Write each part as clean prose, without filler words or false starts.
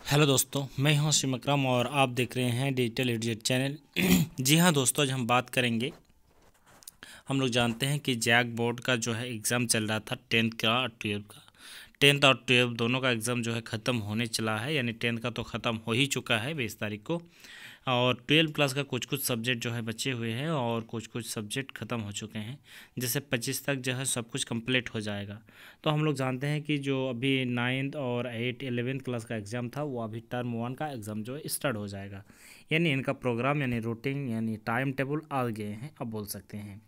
Hello दोस्तों, मैं हूं शिव अकरम और आप देख रहे हैं डिजिटल एडुकेट चैनल। जी हां दोस्तों, आज हम बात करेंगे। हम लोग जानते हैं कि जैक बोर्ड का जो है एग्ज़ाम चल रहा था 10th का और 12th का। 10th और 12th दोनों का एग्ज़ाम जो है ख़त्म होने चला है, यानी 10th का तो ख़त्म हो ही चुका है 20 तारीख को, और 12th क्लास का कुछ कुछ सब्जेक्ट जो है बचे हुए हैं और कुछ कुछ सब्जेक्ट ख़त्म हो चुके हैं। जैसे 25 तक जो है सब कुछ कंप्लीट हो जाएगा। तो हम लोग जानते हैं कि जो अभी 9th और 8 11th क्लास का एग्ज़ाम था, वो अभी टर्म 1 का एग्ज़ाम जो है स्टार्ट हो जाएगा। यानी इनका प्रोग्राम यानी रूटीन यानी टाइम टेबल आ गए हैं, अब बोल सकते हैं।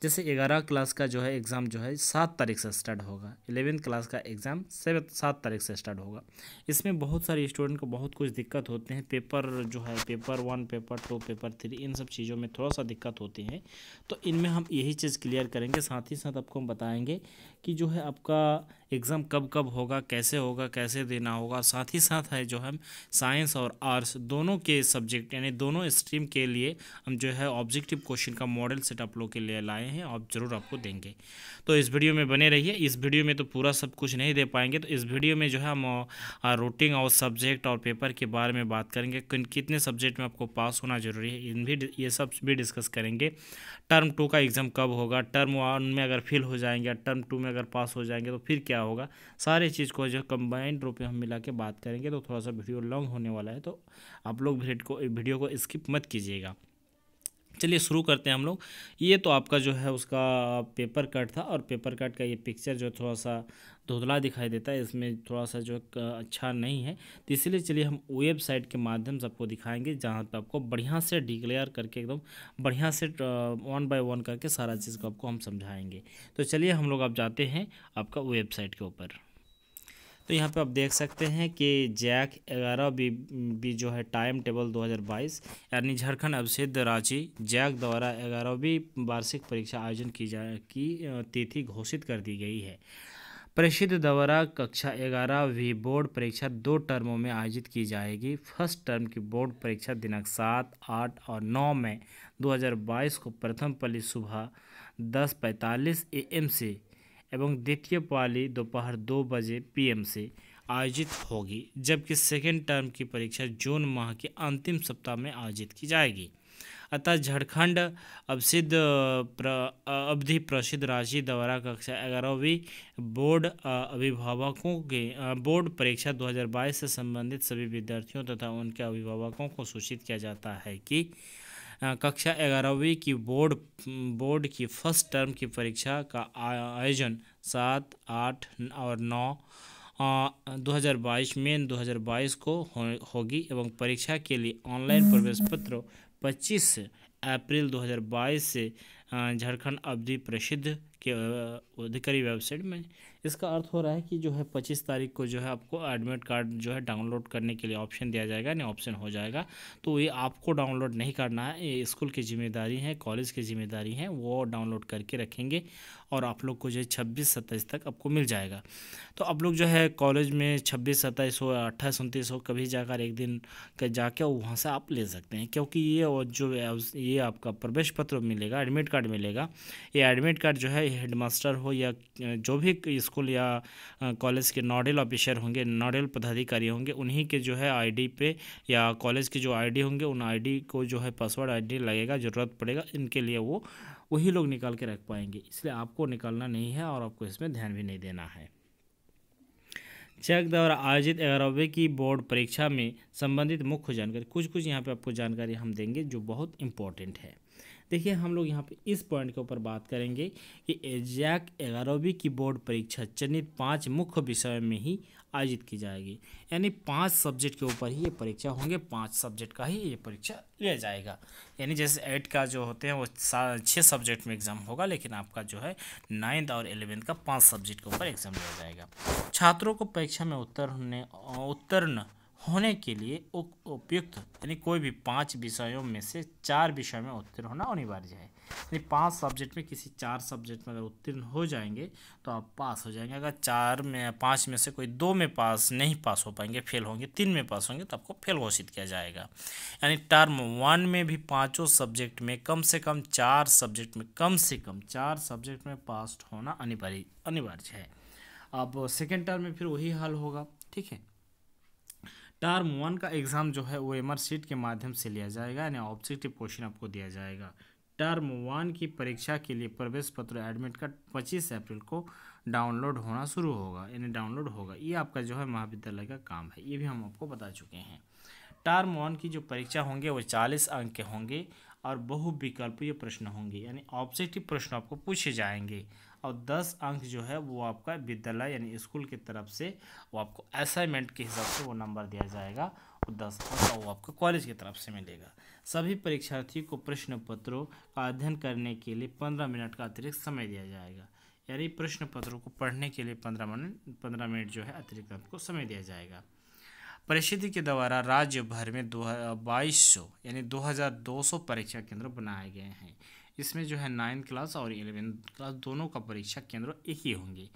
जैसे 11 क्लास का जो है एग्ज़ाम जो है 7 तारीख से स्टार्ट होगा। 11th क्लास का एग्ज़ाम 7 तारीख से स्टार्ट होगा। इसमें बहुत सारे स्टूडेंट को बहुत कुछ दिक्कत होते हैं। पेपर जो है पेपर 1, पेपर 2, पेपर 3, इन सब चीज़ों में थोड़ा सा दिक्कत होती है। तो इनमें हम यही चीज़ क्लियर करेंगे, साथ ही साथ आपको हम बताएंगे कि जो है आपका एग्ज़ाम कब कब होगा, कैसे देना होगा। साथ ही साथ है जो हम साइंस और आर्ट्स दोनों के सब्जेक्ट यानी दोनों स्ट्रीम के लिए हम जो है ऑब्जेक्टिव क्वेश्चन का मॉडल सेट आप लोग के लिए लाए हैं, आप ज़रूर आपको देंगे। तो इस वीडियो में बने रहिए। इस वीडियो में तो पूरा सब कुछ नहीं दे पाएंगे, तो इस वीडियो में जो है हम रूटिंग और सब्जेक्ट और पेपर के बारे में बात करेंगे। कितने सब्जेक्ट में आपको पास होना ज़रूरी है, ये सब भी डिस्कस करेंगे। टर्म 2 का एग्ज़ाम कब होगा, टर्म 1 में अगर फेल हो जाएंगे या टर्म 2 में अगर पास हो जाएंगे तो फिर क्या होगा। सारे चीज़ को जो कंबाइंड रूप में हम मिला के बात करेंगे। तो थोड़ा सा वीडियो लॉन्ग होने वाला है, तो आप लोग वीडियो को स्किप मत कीजिएगा। चलिए शुरू करते हैं हम लोग। ये तो आपका जो है उसका पेपर कट था, और पेपर कट का ये पिक्चर जो थोड़ा सा धुंधला दिखाई देता है, इसमें थोड़ा सा जो अच्छा नहीं है। तो इसलिए चलिए हम वेबसाइट के माध्यम से आपको दिखाएंगे, जहाँ पे आपको बढ़िया से डिक्लेयर करके एकदम बढ़िया से 1 बाय 1 करके सारा चीज़ को आपको हम समझाएंगे। तो चलिए हम लोग अब जाते हैं आपका वेबसाइट के ऊपर। तो यहाँ पे आप देख सकते हैं कि जैक 11 बी जो है टाइम टेबल 2022 यानी झारखंड अवसिद्ध रांची जैक द्वारा 11वीं वार्षिक परीक्षा आयोजन की तिथि घोषित कर दी गई है। परिषद द्वारा कक्षा 11वीं बोर्ड परीक्षा 2 टर्मों में आयोजित की जाएगी। फर्स्ट टर्म की बोर्ड परीक्षा दिनांक 7, 8 और 9 मई 2022 को प्रथम पाली सुबह 10:45 AM से एवं द्वितीय पाली दोपहर 2 बजे PM से आयोजित होगी, जबकि सेकेंड टर्म की परीक्षा जून माह के अंतिम सप्ताह में आयोजित की जाएगी। अतः झारखंड अवधि प्रसिद्ध रांची द्वारा कक्षा 11वीं बोर्ड अभिभावकों के बोर्ड परीक्षा 2022 से संबंधित सभी विद्यार्थियों तथा उनके अभिभावकों को सूचित किया जाता है कि कक्षा 11वीं की बोर्ड की फर्स्ट टर्म की परीक्षा का आयोजन 7, 8 और 9 2022 में 2022 को होगी एवं परीक्षा के लिए ऑनलाइन प्रवेश पत्र 25 अप्रैल 2022 से झारखंड अवधि प्रसिद्ध के अधिकारी वेबसाइट में। इसका अर्थ हो रहा है कि जो है 25 तारीख को जो है आपको एडमिट कार्ड जो है डाउनलोड करने के लिए ऑप्शन दिया जाएगा, यानी ऑप्शन हो जाएगा। तो ये आपको डाउनलोड नहीं करना है, ये स्कूल की जिम्मेदारी है, कॉलेज की जिम्मेदारी है, वो डाउनलोड करके रखेंगे और आप लोग को जो है 26-27 तक आपको मिल जाएगा। तो आप लोग जो है कॉलेज में 26-27 हो, 28-29 हो, कभी जाकर एक दिन जाके वहाँ से आप ले सकते हैं, क्योंकि ये आपका प्रवेश पत्र मिलेगा, एडमिट कार्ड मिलेगा। ये एडमिट कार्ड जो है हेडमास्टर हो या जो भी स्कूल या कॉलेज के नोडल ऑफिसर होंगे, नोडल पदाधिकारी होंगे, उन्हीं के जो है आईडी पे या कॉलेज के जो आईडी होंगे, उन आईडी को जो है पासवर्ड आईडी लगेगा, ज़रूरत पड़ेगा इनके लिए, वही लोग निकाल के रख पाएंगे। इसलिए आपको निकालना नहीं है और आपको इसमें ध्यान भी नहीं देना है। जैक द्वारा आयोजित 11वीं की बोर्ड परीक्षा में संबंधित मुख्य जानकारी कुछ यहाँ पे आपको जानकारी हम देंगे जो बहुत इम्पोर्टेंट है। देखिए, हम लोग यहाँ पे इस पॉइंट के ऊपर बात करेंगे कि जैक 11वीं की बोर्ड परीक्षा चयनित 5 मुख्य विषयों में ही आयोजित की जाएगी, यानी 5 सब्जेक्ट के ऊपर ही ये परीक्षा होंगे, 5 सब्जेक्ट का ही ये परीक्षा लिया जाएगा। यानी जैसे 8 का जो होते हैं वो 6 सब्जेक्ट में एग्जाम होगा, लेकिन आपका जो है 9th और 11th का 5 सब्जेक्ट के ऊपर एग्जाम लिया जाएगा। छात्रों को परीक्षा में उत्तीर्ण होने के लिए उपयुक्त यानी कोई भी 5 विषयों में से 4 विषयों में उत्तीर्ण होना अनिवार्य है। यानी 5 सब्जेक्ट में किसी 4 सब्जेक्ट में अगर उत्तीर्ण हो जाएंगे तो आप पास हो जाएंगे। अगर 5 में से कोई 2 में नहीं पास हो पाएंगे, फेल होंगे, 3 में पास होंगे तो आपको फेल घोषित किया जाएगा। यानी टर्म 1 में भी 5 सब्जेक्ट में कम से कम 4 सब्जेक्ट में पास होना अनिवार्य है। अब सेकेंड टर्म में फिर वही हाल होगा, ठीक है। टर्म 1 का एग्ज़ाम जो है वो एमआर शीट के माध्यम से लिया जाएगा, यानी ऑब्जेक्टिव क्वेश्चन आपको दिया जाएगा। टर्म 1 की परीक्षा के लिए प्रवेश पत्र एडमिट कार्ड 25 अप्रैल को डाउनलोड होना शुरू होगा, यानी डाउनलोड होगा। ये आपका जो है महाविद्यालय का काम है, ये भी हम आपको बता चुके हैं। टर्म 1 की जो परीक्षा होंगे वो 40 अंक के होंगे और बहुविकल्पीय प्रश्न होंगे, यानी ऑब्जेक्टिव प्रश्न आपको पूछे जाएंगे। और 10 अंक जो है वो आपका विद्यालय यानी स्कूल की तरफ से वो आपको असाइनमेंट के हिसाब से वो नंबर दिया जाएगा, और 10 अंक वो आपको कॉलेज की तरफ से मिलेगा। सभी परीक्षार्थियों को प्रश्न पत्रों का अध्ययन करने के लिए 15 मिनट का अतिरिक्त समय दिया जाएगा, यानी प्रश्न पत्रों को पढ़ने के लिए 15 मिनट जो है अतिरिक्त आपको समय दिया जाएगा। परिषद के द्वारा राज्य भर में 2200 यानी 2200 परीक्षा केंद्र बनाए गए हैं। इसमें जो है 9th क्लास और 11th क्लास दोनों का परीक्षा केंद्र एक ही होंगे,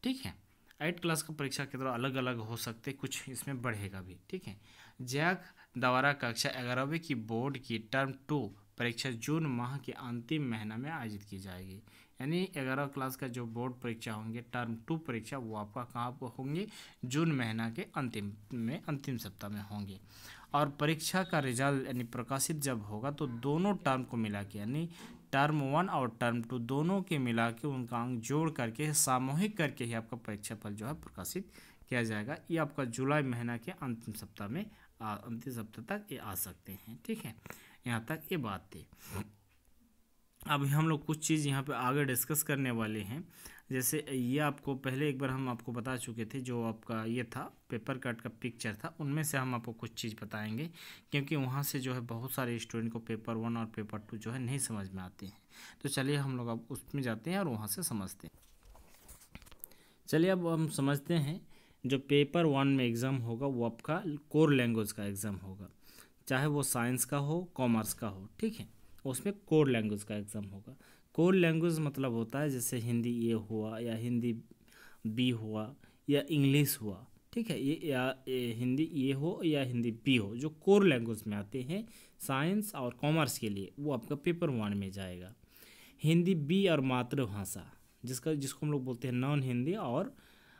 ठीक है। 8th क्लास का परीक्षा केंद्र अलग अलग हो सकते, कुछ इसमें बढ़ेगा भी, ठीक है। जैक द्वारा कक्षा 11वीं की बोर्ड की टर्म 2 परीक्षा जून माह के अंतिम महीना में आयोजित की जाएगी, यानी 11 क्लास का जो बोर्ड परीक्षा होंगे टर्म 2 परीक्षा वो आपका कहाँ पर होंगे, जून महीना के अंतिम सप्ताह में होंगे। और परीक्षा का रिजल्ट यानी प्रकाशित जब होगा तो दोनों टर्म को मिला के यानी टर्म 1 और टर्म 2 दोनों के मिला के उनका अंक जोड़ करके सामूहिक करके ही आपका परीक्षा फल जो है प्रकाशित किया जाएगा। ये आपका जुलाई महीना के अंतिम सप्ताह तक ये आ सकते हैं, ठीक है। यहाँ तक ये बात थी। अभी हम लोग कुछ चीज़ यहाँ पे आगे डिस्कस करने वाले हैं। जैसे ये आपको पहले एक बार हम आपको बता चुके थे, जो आपका ये था पेपर कट का पिक्चर था, उनमें से हम आपको कुछ चीज़ बताएंगे, क्योंकि वहाँ से जो है बहुत सारे स्टूडेंट को पेपर 1 और पेपर 2 जो है नहीं समझ में आते हैं। तो चलिए हम लोग अब उसमें जाते हैं और वहाँ से समझते हैं। चलिए अब हम समझते हैं। जो पेपर 1 में एग्ज़ाम होगा वो आपका कोर लैंग्वेज का एग्ज़ाम होगा, चाहे वो साइंस का हो कॉमर्स का हो, ठीक है। उसमें कोर लैंग्वेज का एग्ज़ाम होगा। कोर लैंग्वेज मतलब होता है जैसे हिंदी ये हुआ या हिंदी बी हुआ या इंग्लिश हुआ, ठीक है। ये हिंदी ये हो या हिंदी बी हो, जो कोर लैंग्वेज में आते हैं साइंस और कॉमर्स के लिए, वो आपका पेपर 1 में जाएगा। हिंदी बी और मातृभाषा जिसको हम लोग बोलते हैं नॉन हिंदी और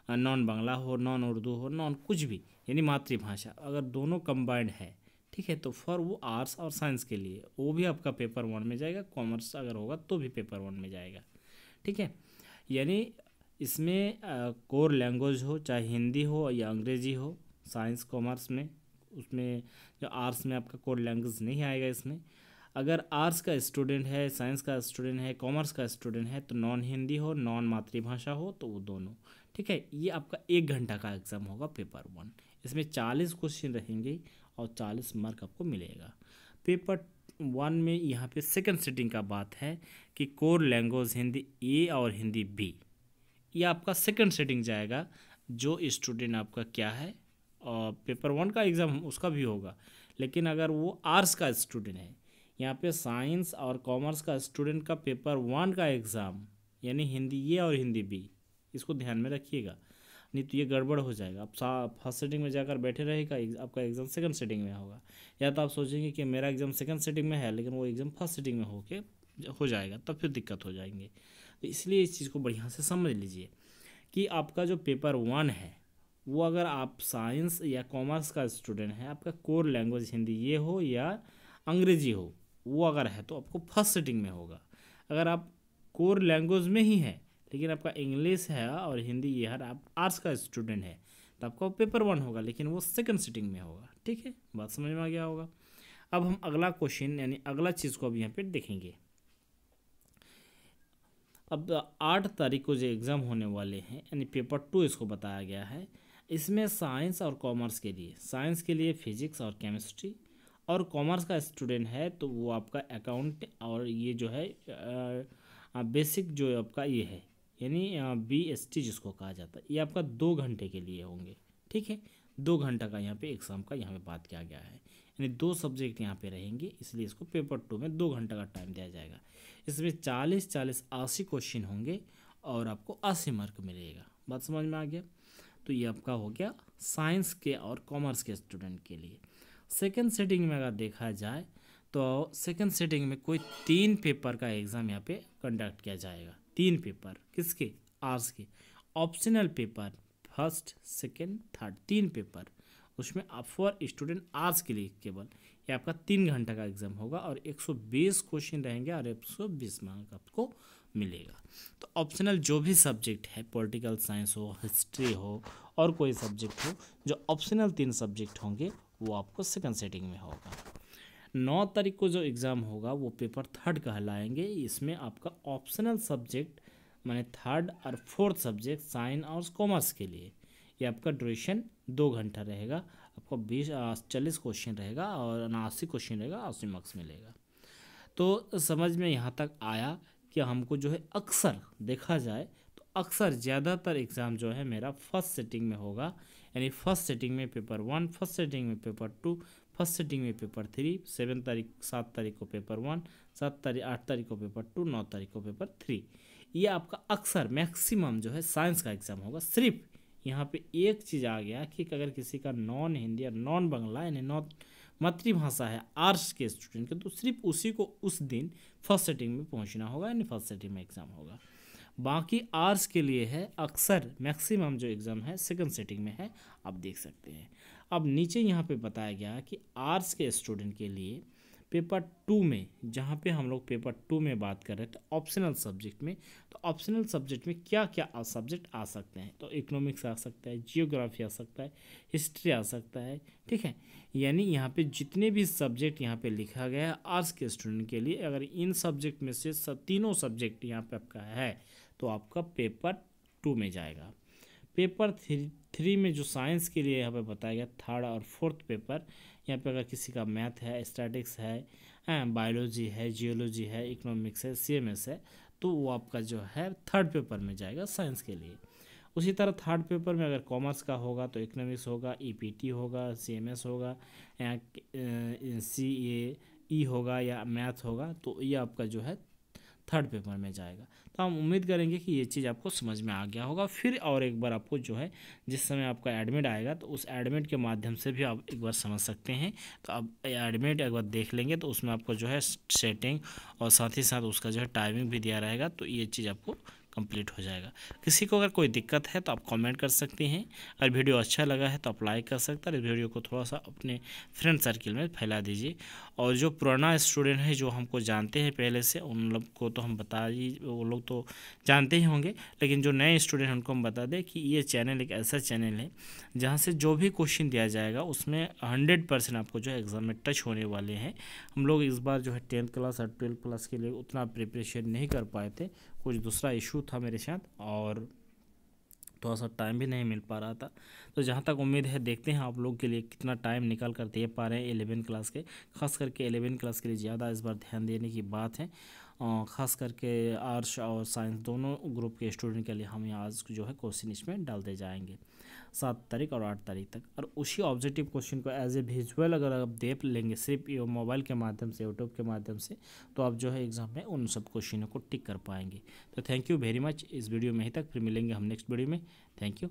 नॉन बांग्ला हो, नॉन उर्दू हो, नॉन कुछ भी, यानी मातृभाषा अगर दोनों कंबाइंड है, ठीक है, तो फॉर वो आर्ट्स और साइंस के लिए वो भी आपका पेपर 1 में जाएगा। कॉमर्स अगर होगा तो भी पेपर 1 में जाएगा, ठीक है। यानी इसमें कोर लैंग्वेज हो, चाहे हिंदी हो या अंग्रेजी हो, साइंस कॉमर्स में, उसमें जो आर्ट्स में आपका कोर लैंग्वेज नहीं आएगा। इसमें अगर आर्ट्स का स्टूडेंट है, साइंस का स्टूडेंट है, कॉमर्स का स्टूडेंट है, तो नॉन हिंदी हो, नॉन मातृभाषा हो, तो वो दोनों, ठीक है। ये आपका 1 घंटा का एग्ज़ाम होगा पेपर 1। इसमें 40 क्वेश्चन रहेंगे और 40 मार्क आपको मिलेगा। पेपर 1 में यहाँ पे सेकंड सीटिंग का बात है कि कोर लैंग्वेज हिंदी ए और हिंदी बी, ये आपका सेकंड सीटिंग जाएगा। जो स्टूडेंट आपका क्या है और पेपर 1 का एग्ज़ाम उसका भी होगा, लेकिन अगर वो आर्ट्स का स्टूडेंट है, यहाँ पे साइंस और कॉमर्स का स्टूडेंट का पेपर 1 का एग्ज़ाम यानी हिंदी ए और हिंदी बी, इसको ध्यान में रखिएगा, नहीं तो ये गड़बड़ हो जाएगा। आप फर्स्ट सेटिंग में जाकर बैठे रहेगा, आपका एग्ज़ाम सेकंड सेटिंग में होगा, या तो आप सोचेंगे कि मेरा एग्ज़ाम सेकंड सेटिंग में है लेकिन वो एग्ज़ाम फर्स्ट सेटिंग में हो जाएगा, तब फिर दिक्कत हो जाएंगे। तो इसलिए इस चीज़ को बढ़िया से समझ लीजिए कि आपका जो पेपर 1 है वो अगर आप साइंस या कॉमर्स का स्टूडेंट है, आपका कोर लैंग्वेज हिंदी ये हो या अंग्रेजी हो, वो अगर है तो आपको फर्स्ट सेटिंग में होगा। अगर आप कोर लैंग्वेज में ही है लेकिन आपका इंग्लिश है और हिंदी ये है, आप आर्ट्स का स्टूडेंट है, तो आपका पेपर 1 होगा लेकिन वो सेकंड सीटिंग में होगा, ठीक है। बात समझ में आ गया होगा। अब हम अगला क्वेश्चन यानी अगला चीज़ को अब यहाँ पे देखेंगे। अब 8 तारीख को जो एग्ज़ाम होने वाले हैं यानी पेपर 2 इसको बताया गया है। इसमें साइंस और कॉमर्स के लिए, साइंस के लिए फिजिक्स और केमिस्ट्री, और कॉमर्स का स्टूडेंट है तो वो आपका अकाउंट और ये जो है बेसिक जो आपका ये है यानी BST जिसको कहा जाता है, ये आपका 2 घंटे के लिए होंगे, ठीक है। 2 घंटा का यहाँ पे एग्ज़ाम का यहाँ पे बात किया गया है, यानी 2 सब्जेक्ट यहाँ पे रहेंगे, इसलिए इसको पेपर 2 में 2 घंटा का टाइम दिया जाएगा। इसमें 40 80 क्वेश्चन होंगे और आपको 80 मार्क मिलेगा। बात समझ में आ गया। तो ये आपका हो गया साइंस के और कॉमर्स के स्टूडेंट के लिए। सेकेंड सेटिंग में अगर देखा जाए तो सेकेंड सेटिंग में कोई 3 पेपर का एग्ज़ाम यहाँ पे कंडक्ट किया जाएगा। 3 पेपर किसके, आर्ट्स के, optional paper first second third, 3 paper. उसमें आप फॉर स्टूडेंट आर्ट्स के लिए केवल ये आपका 3 घंटा का एग्ज़ाम होगा और 120 क्वेश्चन रहेंगे और 120 मार्क आपको मिलेगा। तो ऑप्शनल जो भी सब्जेक्ट है, पॉलिटिकल साइंस हो, हिस्ट्री हो और कोई सब्जेक्ट हो, जो ऑप्शनल 3 सब्जेक्ट होंगे वो आपको सेकंड सेटिंग में होगा। 9 तारीख को जो एग्ज़ाम होगा वो पेपर 3 कहलाएंगे। इसमें आपका ऑप्शनल सब्जेक्ट माने 3 और 4 सब्जेक्ट साइंस और कॉमर्स के लिए ये आपका ड्यूरेशन 2 घंटा रहेगा। आपको 40 क्वेश्चन रहेगा और 80 क्वेश्चन रहेगा, 80 मार्क्स मिलेगा। तो समझ में यहाँ तक आया कि हमको जो है अक्सर देखा जाए तो अक्सर ज़्यादातर एग्ज़ाम जो है मेरा फर्स्ट सेटिंग में होगा, यानी फर्स्ट सेटिंग में पेपर 1, फर्स्ट सेटिंग में पेपर 2, फर्स्ट सेटिंग में पेपर 3, 7 तारीख को पेपर 1, 8 तारीख को पेपर 2, 9 तारीख को पेपर 3। ये आपका अक्सर मैक्सिमम जो है साइंस का एग्ज़ाम होगा। सिर्फ यहाँ पे एक चीज़ आ गया कि अगर किसी का नॉन हिंदी या नॉन बांग्ला यानी नॉन मातृभाषा है आर्ट्स के स्टूडेंट के, तो सिर्फ उसी को उस दिन फर्स्ट सेटिंग में पहुँचना होगा, यानी फर्स्ट सेटिंग में एग्ज़ाम होगा। बाकी आर्ट्स के लिए है अक्सर मैक्सिमम जो एग्ज़ाम है सेकंड सेटिंग में है, आप देख सकते हैं। अब नीचे यहाँ पे बताया गया कि आर्ट्स के स्टूडेंट के लिए पेपर 2 में, जहाँ पे हम लोग पेपर 2 में बात कर रहे हैं तो ऑप्शनल सब्जेक्ट में, तो ऑप्शनल सब्जेक्ट में क्या क्या सब्जेक्ट आ सकते हैं, तो इकोनॉमिक्स आ सकता है, जियोग्राफी आ सकता है, हिस्ट्री आ सकता है, ठीक है। यानी यहाँ पे जितने भी सब्जेक्ट यहाँ पे लिखा गया है आर्ट्स के स्टूडेंट के लिए, अगर इन सब्जेक्ट में से तीनों सब्जेक्ट यहाँ पे आपका है तो आपका पेपर 2 में जाएगा। पेपर 3 में जो साइंस के लिए यहाँ पे बताया गया 3rd और 4th पेपर, यहाँ पे अगर किसी का मैथ है, स्टैटिक्स है, बायोलॉजी है, जियोलॉजी है, इकोनॉमिक्स है, CMS है, तो वो आपका जो है 3rd पेपर में जाएगा साइंस के लिए। उसी तरह 3rd पेपर में अगर कॉमर्स का होगा तो इकोनॉमिक्स होगा, EPT होगा, CMS होगा, CAE होगा या मैथ होगा, तो ये आपका जो है 3rd पेपर में जाएगा। तो हम उम्मीद करेंगे कि ये चीज़ आपको समझ में आ गया होगा। फिर और एक बार आपको जो है जिस समय आपका एडमिट आएगा तो उस एडमिट के माध्यम से भी आप एक बार समझ सकते हैं। तो आप एडमिट एक बार देख लेंगे तो उसमें आपको जो है सेटिंग और साथ ही साथ उसका जो है टाइमिंग भी दिया रहेगा, तो ये चीज़ आपको कंप्लीट हो जाएगा। किसी को अगर कोई दिक्कत है तो आप कमेंट कर सकते हैं। अगर वीडियो अच्छा लगा है तो आप लाइक कर सकते हैं। इस वीडियो को थोड़ा सा अपने फ्रेंड सर्किल में फैला दीजिए। और जो पुराना स्टूडेंट है जो हमको जानते हैं पहले से, उन लोग को तो हम बता ही, वो लोग तो जानते ही होंगे, लेकिन जो नए स्टूडेंट हैं उनको हम बता दें कि ये चैनल एक ऐसा चैनल है जहाँ से जो भी क्वेश्चन दिया जाएगा उसमें 100% आपको जो है एग्ज़ाम में टच होने वाले हैं। हम लोग इस बार जो है 10th क्लास और 12th क्लास के लिए उतना प्रिपरेशन नहीं कर पाए थे, कुछ दूसरा इशू था मेरे साथ और थोड़ा सा टाइम भी नहीं मिल पा रहा था। तो जहाँ तक उम्मीद है देखते हैं आप लोग के लिए कितना टाइम निकाल कर दे पा रहे हैं 11 क्लास के, खास करके 11 क्लास के लिए ज़्यादा इस बार ध्यान देने की बात है। खास करके आर्ट्स और साइंस दोनों ग्रुप के स्टूडेंट के लिए हम यहाँ आज जो है क्वेश्चन इसमें डालते जाएंगे 7 तारीख और 8 तारीख तक। और उसी ऑब्जेक्टिव क्वेश्चन को एज ए विजुअल अगर आप देख लेंगे सिर्फ ये मोबाइल के माध्यम से, यूट्यूब के माध्यम से, तो आप जो है एग्ज़ाम में उन सब क्वेश्चनों को टिक कर पाएंगे। तो थैंक यू वेरी मच। इस वीडियो में ही तक, फिर मिलेंगे हम नेक्स्ट वीडियो में। Thank you.